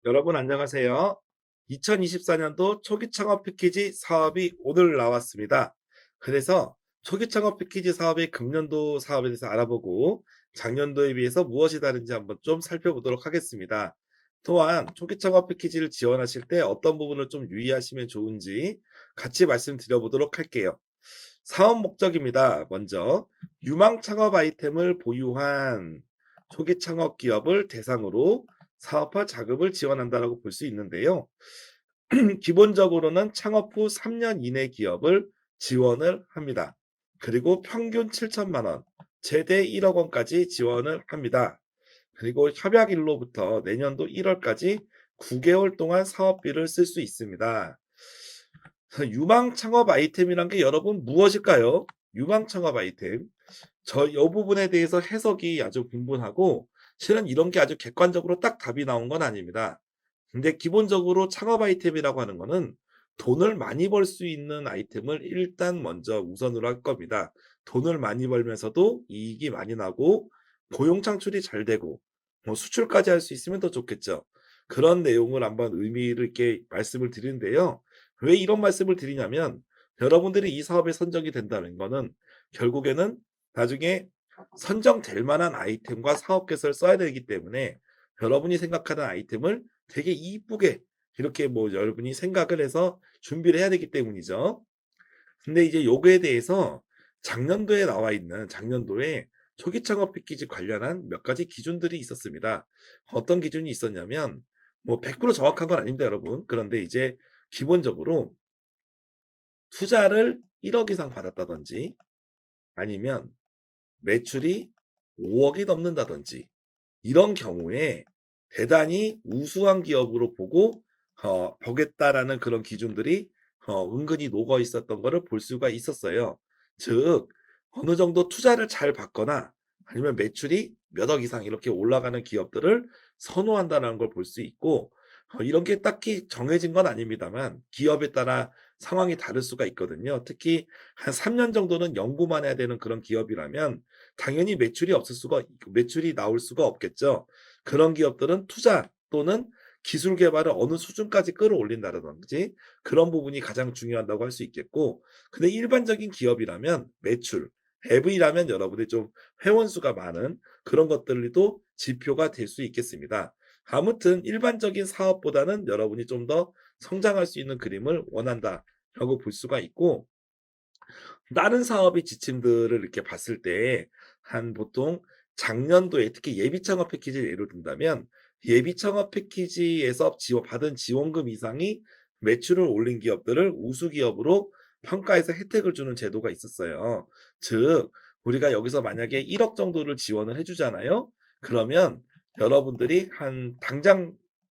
여러분 안녕하세요. 2024년도 초기 창업 패키지 사업이 오늘 나왔습니다. 그래서 초기 창업 패키지 사업의 금년도 사업에 대해서 알아보고 작년도에 비해서 무엇이 다른지 한번 좀 살펴보도록 하겠습니다. 또한 초기 창업 패키지를 지원하실 때 어떤 부분을 좀 유의하시면 좋은지 같이 말씀드려 보도록 할게요. 사업 목적입니다. 먼저 유망 창업 아이템을 보유한 초기 창업 기업을 대상으로 사업화 자금을 지원한다라고 볼 수 있는데요. 기본적으로는 창업 후 3년 이내 기업을 지원을 합니다. 그리고 평균 7천만 원, 최대 1억 원까지 지원을 합니다. 그리고 협약일로부터 내년도 1월까지 9개월 동안 사업비를 쓸 수 있습니다. 유망 창업 아이템이란 게 여러분 무엇일까요? 유망 창업 아이템. 이 부분에 대해서 해석이 아주 분분하고 실은 이런 게 아주 객관적으로 딱 답이 나온 건 아닙니다. 근데 기본적으로 창업 아이템이라고 하는 거는 돈을 많이 벌 수 있는 아이템을 일단 먼저 우선으로 할 겁니다. 돈을 많이 벌면서도 이익이 많이 나고 고용 창출이 잘 되고 뭐 수출까지 할 수 있으면 더 좋겠죠. 그런 내용을 한번 의미를 있게 말씀을 드리는데요. 왜 이런 말씀을 드리냐면 여러분들이 이 사업에 선정이 된다는 거는 결국에는 나중에 선정될 만한 아이템과 사업 계획서를 써야 되기 때문에 여러분이 생각하는 아이템을 되게 이쁘게 이렇게 뭐 여러분이 생각을 해서 준비를 해야 되기 때문이죠. 근데 이제 요거에 대해서 작년도에 나와 있는 작년도에 초기 창업 패키지 관련한 몇 가지 기준들이 있었습니다. 어떤 기준이 있었냐면 뭐 100% 정확한 건 아닙니다, 여러분. 그런데 이제 기본적으로 투자를 1억 이상 받았다든지 아니면 매출이 5억이 넘는다든지 이런 경우에 대단히 우수한 기업으로 보겠다라는 그런 기준들이 은근히 녹아 있었던 거를 볼 수가 있었어요. 즉 어느 정도 투자를 잘 받거나 아니면 매출이 몇 억 이상 이렇게 올라가는 기업들을 선호한다는 걸 볼 수 있고 이런 게 딱히 정해진 건 아닙니다만 기업에 따라 상황이 다를 수가 있거든요. 특히 한 3년 정도는 연구만 해야 되는 그런 기업이라면 당연히 매출이 나올 수가 없겠죠. 그런 기업들은 투자 또는 기술 개발을 어느 수준까지 끌어올린다든지 그런 부분이 가장 중요하다고 할 수 있겠고 근데 일반적인 기업이라면 매출, 앱이라면 여러분이 좀 회원 수가 많은 그런 것들도 지표가 될 수 있겠습니다. 아무튼 일반적인 사업보다는 여러분이 좀 더 성장할 수 있는 그림을 원한다라고 볼 수가 있고 다른 사업의 지침들을 이렇게 봤을 때 한 보통 작년도에 특히 예비 창업 패키지를 예를 든다면 예비 창업 패키지에서 받은 지원금 이상이 매출을 올린 기업들을 우수 기업으로 평가해서 혜택을 주는 제도가 있었어요. 즉 우리가 여기서 만약에 1억 정도를 지원을 해 주잖아요. 그러면 여러분들이 한 당장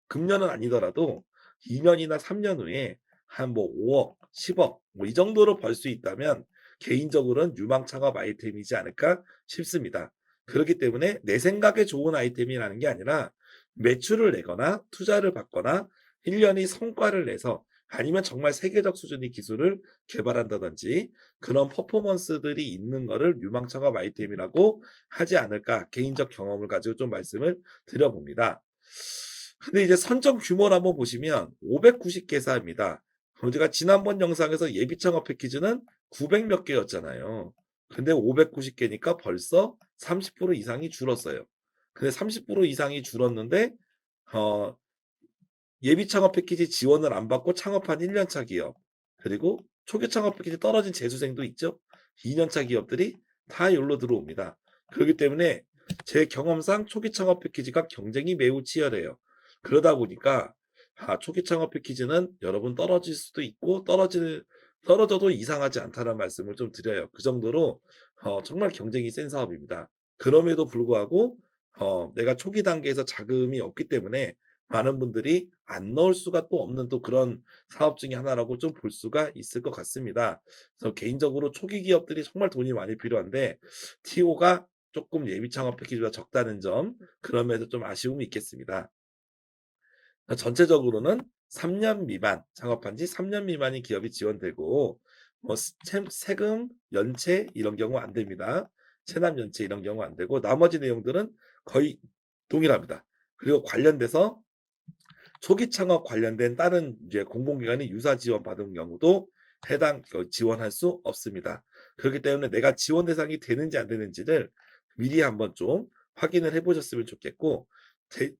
금년은 아니더라도 2 년이나 3년 후에 한 뭐 5억, 10억 뭐 이 정도로 벌 수 있다면 개인적으로는 유망 창업 아이템이지 않을까 싶습니다. 그렇기 때문에 내 생각에 좋은 아이템이라는 게 아니라 매출을 내거나 투자를 받거나 1년이 성과를 내서 아니면 정말 세계적 수준의 기술을 개발한다든지 그런 퍼포먼스들이 있는 거를 유망 창업 아이템이라고 하지 않을까 개인적 경험을 가지고 좀 말씀을 드려봅니다. 근데 이제 선정 규모를 한번 보시면 590 개사입니다. 제가 지난번 영상에서 예비 창업 패키지는 900 몇 개였잖아요. 근데 590 개니까 벌써 30% 이상이 줄었어요. 근데 30% 이상이 줄었는데 어 예비 창업 패키지 지원을 안 받고 창업한 1년 차 기업, 그리고 초기 창업 패키지 떨어진 재수생도 있죠. 2년 차 기업들이 다 여기로 들어옵니다. 그렇기 때문에 제 경험상 초기 창업 패키지가 경쟁이 매우 치열해요. 그러다 보니까 초기 창업 패키지는 여러분 떨어질 수도 있고 떨어져도 이상하지 않다는 말씀을 좀 드려요. 그 정도로 정말 경쟁이 센 사업입니다. 그럼에도 불구하고 내가 초기 단계에서 자금이 없기 때문에 많은 분들이 안 넣을 수가 또 없는 또 그런 사업 중에 하나라고 좀 볼 수가 있을 것 같습니다. 그래서 개인적으로 초기 기업들이 정말 돈이 많이 필요한데 TO가 조금 예비 창업 패키지보다 적다는 점 그런 면에서 좀 아쉬움이 있겠습니다. 전체적으로는 3년 미만 창업한 지 3년 미만인 기업이 지원되고 뭐 세금, 연체 이런 경우 안 됩니다. 체납 연체 이런 경우 안 되고 나머지 내용들은 거의 동일합니다. 그리고 관련돼서 초기 창업 관련된 다른 이제 공공기관이 유사 지원 받은 경우도 해당 지원할 수 없습니다. 그렇기 때문에 내가 지원 대상이 되는지 안 되는지를 미리 한번 좀 확인을 해 보셨으면 좋겠고,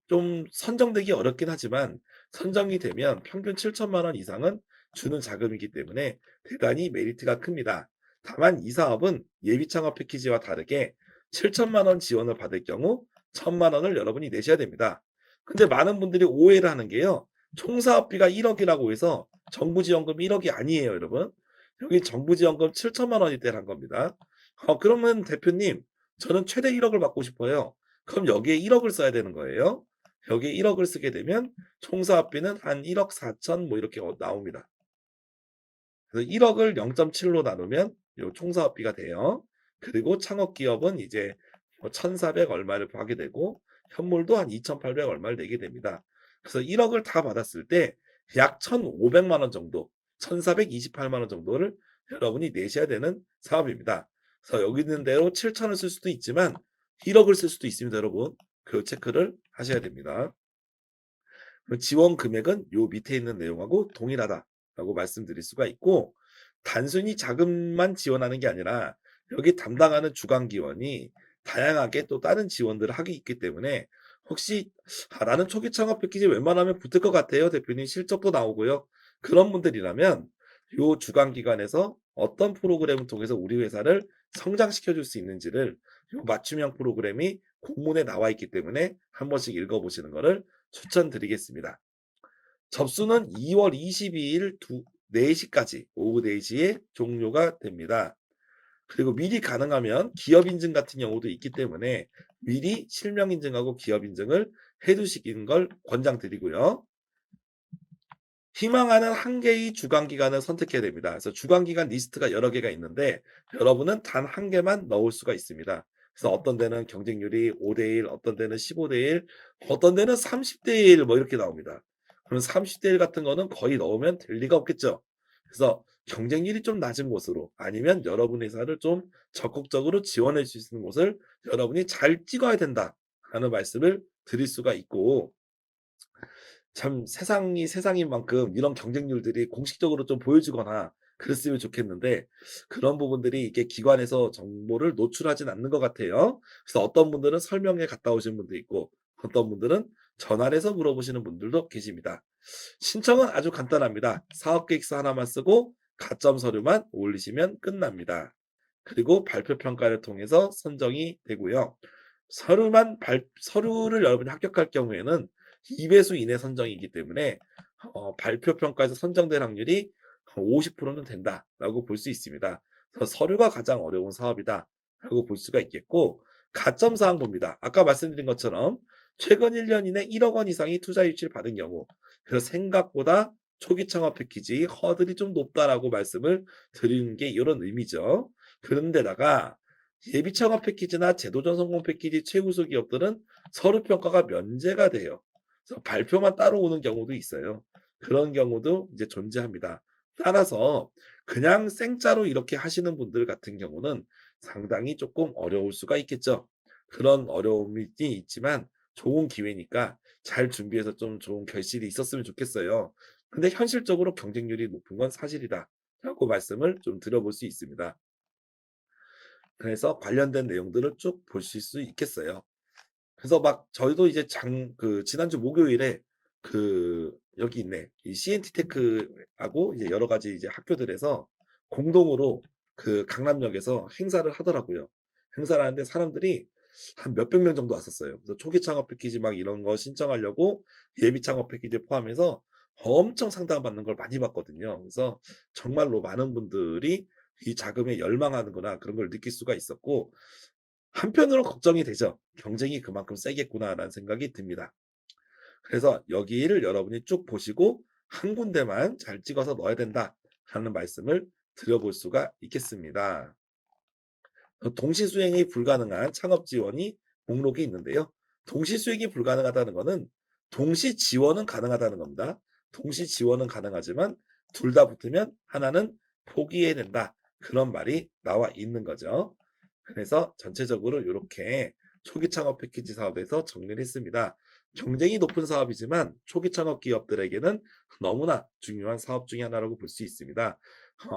좀 선정되기 어렵긴 하지만 선정이 되면 평균 7천만 원 이상은 주는 자금이기 때문에 대단히 메리트가 큽니다. 다만 이 사업은 예비 창업 패키지와 다르게 7천만 원 지원을 받을 경우 1천만 원을 여러분이 내셔야 됩니다. 근데 많은 분들이 오해를 하는 게요. 총사업비가 1억이라고 해서 정부 지원금 1억이 아니에요, 여러분. 여기 정부 지원금 7천만 원이 되란 겁니다. 그러면 대표님, 저는 최대 1억을 받고 싶어요. 그럼 여기에 1억을 써야 되는 거예요. 여기에 1억을 쓰게 되면 총사업비는 한 1억 4천 뭐 이렇게 나옵니다. 그래서 1억을 0.7로 나누면 요 총사업비가 돼요. 그리고 창업 기업은 이제 뭐 1,400 얼마를 하게 되고 현물도 한 2,800 얼마를 내게 됩니다. 그래서 1억을 다 받았을 때 약 1,500만 원 정도, 1,428만 원 정도를 여러분이 내셔야 되는 사업입니다. 그래서 여기 있는 대로 7천을 쓸 수도 있지만 1억을 쓸 수도 있습니다, 여러분. 그 체크를 하셔야 됩니다. 지원 금액은 요 밑에 있는 내용하고 동일하다라고 말씀드릴 수가 있고, 단순히 자금만 지원하는 게 아니라 여기 담당하는 주관기관이 다양하게 또 다른 지원들을 하기 있기 때문에, 혹시 나는 초기 창업 패키지 웬만하면 붙을 것 같아요. 대표님 실적도 나오고요. 그런 분들이라면 요 주관기관에서 어떤 프로그램을 통해서 우리 회사를 성장시켜 줄 수 있는지를 요 맞춤형 프로그램이 공문에 나와 있기 때문에 한 번씩 읽어보시는 것을 추천드리겠습니다. 접수는 2월 22일 4시까지, 오후 4시에 종료가 됩니다. 그리고 미리 가능하면 기업 인증 같은 경우도 있기 때문에 미리 실명 인증하고 기업 인증을 해두시는 걸 권장드리고요. 희망하는 한 개의 주관기관을 선택해야 됩니다. 그래서 주관기관 리스트가 여러 개가 있는데 여러분은 단 한 개만 넣을 수가 있습니다. 그래서 어떤 데는 경쟁률이 5대1, 어떤 데는 15대1, 어떤 데는 30대1 뭐 이렇게 나옵니다. 그럼 30대1 같은 거는 거의 넣으면 될 리가 없겠죠. 그래서 경쟁률이 좀 낮은 곳으로, 아니면 여러분 회사를 좀 적극적으로 지원할 수 있는 곳을 여러분이 잘 찍어야 된다라는 말씀을 드릴 수가 있고, 참 세상이 세상인 만큼 이런 경쟁률들이 공식적으로 좀 보여지거나 그랬으면 좋겠는데, 그런 부분들이 이게 기관에서 정보를 노출하진 않는 것 같아요. 그래서 어떤 분들은 설명회 갔다 오신 분도 있고 어떤 분들은 전화해서 물어보시는 분들도 계십니다. 신청은 아주 간단합니다. 사업계획서 하나만 쓰고 가점 서류만 올리시면 끝납니다. 그리고 발표 평가를 통해서 선정이 되고요. 서류를 여러분이 합격할 경우에는 2배수 이내 선정이기 때문에 발표 평가에서 선정될 확률이 50%는 된다라고 볼 수 있습니다. 그래서 서류가 가장 어려운 사업이다라고 볼 수가 있겠고, 가점 사항 봅니다. 아까 말씀드린 것처럼 최근 1년 이내 1억 원 이상의 투자 유치를 받은 경우, 그래서 생각보다 초기 창업 패키지 허들이 좀 높다라고 말씀을 드리는 게 이런 의미죠. 그런데다가 예비 창업 패키지나 제도전 성공 패키지 최우수 기업들은 서류 평가가 면제가 돼요. 그래서 발표만 따로 오는 경우도 있어요. 그런 경우도 이제 존재합니다. 따라서 그냥 생짜로 이렇게 하시는 분들 같은 경우는 상당히 조금 어려울 수가 있겠죠. 그런 어려움이 있지만 좋은 기회니까 잘 준비해서 좀 좋은 결실이 있었으면 좋겠어요. 근데 현실적으로 경쟁률이 높은 건 사실이다라고 말씀을 좀 드려볼 수 있습니다. 그래서 관련된 내용들을 쭉 보실 수 있겠어요. 그래서 막 저희도 이제 지난주 목요일에 여기 있네. 이 CNT 테크하고 이제 여러 가지 이제 학교들에서 공동으로 강남역에서 행사를 하더라고요. 행사를 하는데 사람들이 한 몇백 명 정도 왔었어요. 그래서 초기 창업 패키지 막 이런 거 신청하려고 예비 창업 패키지 포함해서 엄청 상담받는 걸 많이 봤거든요. 그래서 정말로 많은 분들이 이 자금에 열망하는구나, 그런 걸 느낄 수가 있었고, 한편으로 걱정이 되죠. '경쟁이 그만큼 세겠구나.'라는 생각이 듭니다. 그래서 여기를 여러분이 쭉 보시고 '한 군데만 잘 찍어서 넣어야 된다.'라는 말씀을 드려볼 수가 있겠습니다. 동시 수행이 불가능한 창업 지원이 목록이 있는데요. 동시 수행이 불가능하다는 거는 동시 지원은 가능하다는 겁니다. 동시 지원은 가능하지만 둘 다 붙으면 하나는 포기해야 된다, 그런 말이 나와 있는 거죠. 그래서 전체적으로 이렇게 초기 창업 패키지 사업에서 정리를 했습니다. 경쟁이 높은 사업이지만 초기 창업 기업들에게는 너무나 중요한 사업 중에 하나라고 볼 수 있습니다.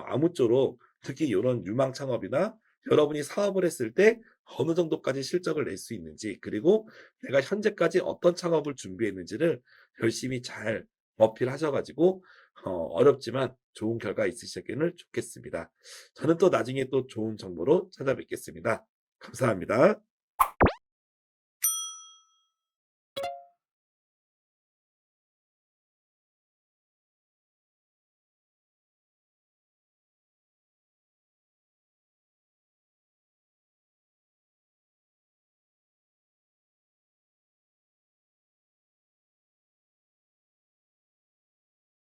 아무쪼록 특히 이런 유망 창업이나 여러분이 사업을 했을 때 어느 정도까지 실적을 낼 수 있는지, 그리고 내가 현재까지 어떤 창업을 준비했는지를 열심히 잘 어필하셔 가지고 어렵지만 좋은 결과 있으시기를 좋겠습니다. 저는 또 나중에 또 좋은 정보로 찾아뵙겠습니다. 감사합니다.